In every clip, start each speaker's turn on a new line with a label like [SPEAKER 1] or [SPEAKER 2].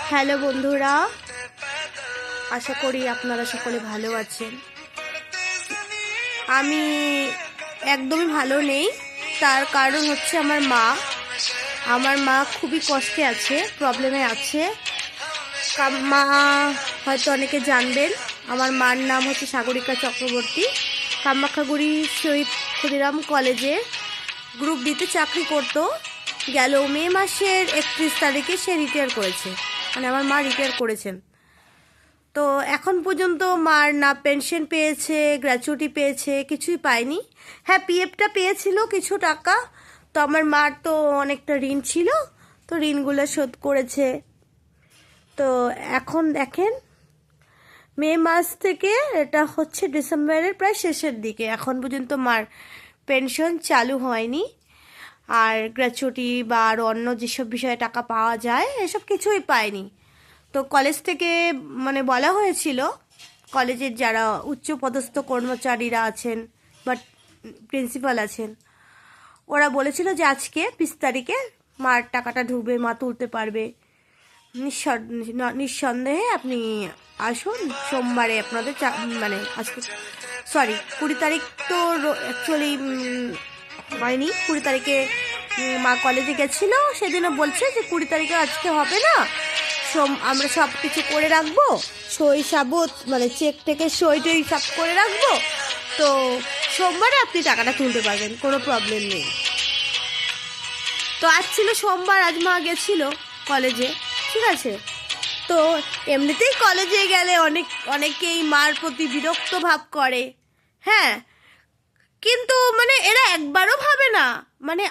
[SPEAKER 1] Hello বন্ধুরা, আশা করি আপনারা সকলে ভালো আছেন। আমি একদমই ভালো নেই। তার কারণ হচ্ছে আমার মা খুবই কষ্টে আছে, প্রবলেমে আছে। মা হয়তো অনেকে জানবেন, আমার মার নাম হচ্ছে সাগরিকা চক্রবর্তী। কামাখ্যাগুড়ি শহীদ ক্ষুদিরাম কলেজে গ্রুপ ডিতে চাকরি করতো। গেল মে মাসের 31 তারিখে সে রিটায়ার করেছে, মানে আমার মা রিটায়ার করেছেন। তো এখন পর্যন্ত মার না পেনশন পেয়েছে, গ্র্যাচুইটি পেয়েছে, কিছুই পায়নি। হ্যাঁ, পিএফটা পেয়েছিল কিছু টাকা। তো আমার মার তো অনেকটা ঋণ ছিল, তো ঋণগুলো শোধ করেছে। তো এখন দেখেন, মে মাস থেকে এটা হচ্ছে ডিসেম্বরের প্রায় শেষের দিকে, এখন পর্যন্ত মার পেনশন চালু হয়নি। আর গ্র্যাচুইটি বা আরও অন্য যেসব বিষয়ে টাকা পাওয়া যায় এসব কিছুই পায়নি। তো কলেজ থেকে মানে বলা হয়েছিল, কলেজের যারা উচ্চপদস্থ কর্মচারীরা আছেন বা প্রিন্সিপাল আছেন, ওরা বলেছিল যে আজকে 20 তারিখে মার টাকাটা ঢুকবে, মা তুলতে পারবে। নিঃসন্দেহে আপনি আসুন সোমবারে। আপনাদের মানে আজকে 20 তারিখ তো অ্যাকচুয়ালি হয়নি। 20 তারিখে মা কলেজে গেছিল, সেদিনও বলছে যে 20 তারিখে আজকে হবে না, আমরা সব কিছু করে রাখবো, সই সাবুত মানে চেক থেকে সই টই সব করে রাখবো, তো সোমবারে আপনি টাকাটা তুলতে পারবেন, কোনো প্রবলেম নেই। তো আজ ছিল সোমবার, আজ মা গেছিল কলেজে, ঠিক আছে। তো এমনিতেই কলেজে গেলে অনেকেই মার প্রতি বিরক্ত ভাব করে, হ্যাঁ, কিন্তু মানে এরা একবারও ভাবে না, মানে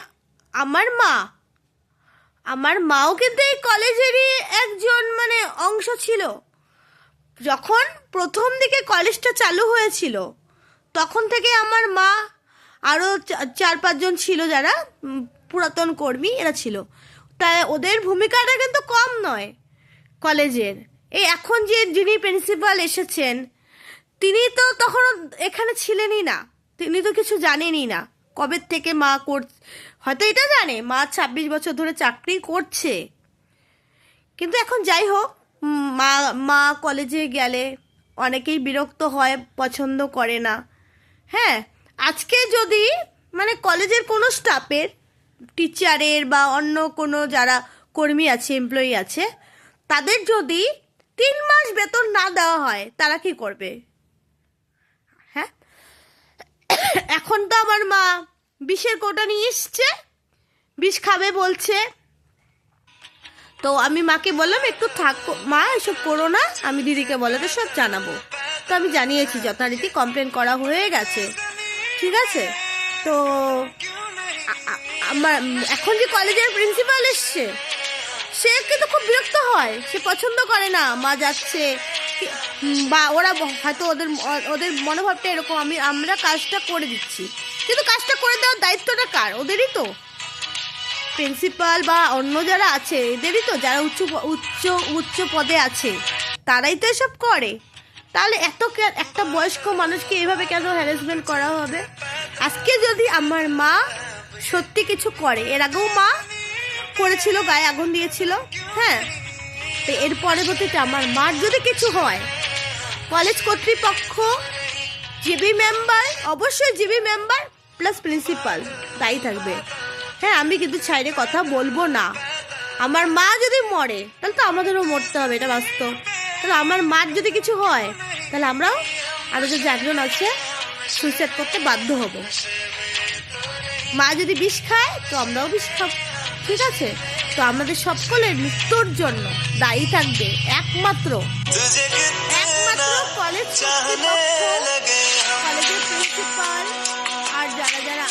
[SPEAKER 1] আমার মাও কিন্তু এই কলেজেরই একজন মানে অংশ ছিল। যখন প্রথম দিকে কলেজটা চালু হয়েছিল, তখন থেকে আমার মা আরও 4-5 জন ছিল যারা পুরাতন কর্মী, এরা ছিল। তাই ওদের ভূমিকাটা কিন্তু কম নয় কলেজের। এই এখন যিনি প্রিন্সিপাল এসেছেন, তিনি তো তখন এখানে ছিলেনই না, তিনি তো কিছু জানেনই না কবে থেকে মা হয়তো এটা জানে মা 26 বছর ধরে চাকরি করছে। কিন্তু এখন যাই হোক, মা কলেজে গেলে অনেকেই বিরক্ত হয়, পছন্দ করে না। হ্যাঁ, আজকে যদি মানে কলেজের কোনো স্টাফের, টিচারের বা অন্য কোনো যারা কর্মী আছে, এমপ্লয়ি আছে, তাদের যদি 3 মাস বেতন না দেওয়া হয়, তারা কি করবে? হ্যাঁ, এখন তো আমার মা বিষের কোটা নিয়ে এসছে, বিষ খাবে বলছে। তো আমি মাকে বললাম, একটু থাকো মা, এসব করো না, আমি দিদিকে বলে তো সব জানাবো। তো আমি জানিয়েছি, যথারীতি কমপ্লেন করা হয়ে গেছে, ঠিক আছে। তো আমার এখন যে কলেজের প্রিন্সিপাল এসছে, সে কিন্তু খুব বিরক্ত হয়, সে পছন্দ করে না মা যাচ্ছে, বা ওরা হয়তো ওদের মনোভাবটা এরকম, আমরা কাজটা করে দিচ্ছি, কিন্তু কাজটা করে দেওয়ার দায়িত্বটা কার? ওদেরই তো। প্রিন্সিপাল বা অন্য যারা আছে এদেরই তো, যারা উচ্চ পদে আছে, তারাই তো এসব করে। তাহলে একটা বয়স্ক মানুষকে এভাবে কেন হ্যারাসমেন্ট করা হবে? আজকে যদি আমার মা সত্যি কিছু করে, এর আগেও মা করেছিল, গায়ে আগুন দিয়েছিল, হ্যাঁ, তো এর পরবর্তীতে আমার মার যদি কিছু হয়, কলেজ কর্তৃপক্ষ, জিবি মেম্বার, অবশ্যই জিবি মেম্বার প্লাস প্রিন্সিপাল দায়ী থাকবে। হ্যাঁ, আমি কিন্তু ছাইরে কথা বলবো না। আমার মা যদি মরে, তাহলে তো আমাদেরও মরতে হবে, এটা বাস্তব। তাহলে আমার মার যদি কিছু হয়, তাহলে আমরাও আরও যে একজন আছে সুইসাইড করতে বাধ্য হব। মা যদি বিষ খায়, তো আমরাও বিষ খাবো, ঠিক আছে। তো আমাদের সকলের মৃত্যুর জন্য দায়ী থাকবে একমাত্র কলেজ কর্তৃপক্ষ, কলেজের প্রিন্সিপাল আর যারা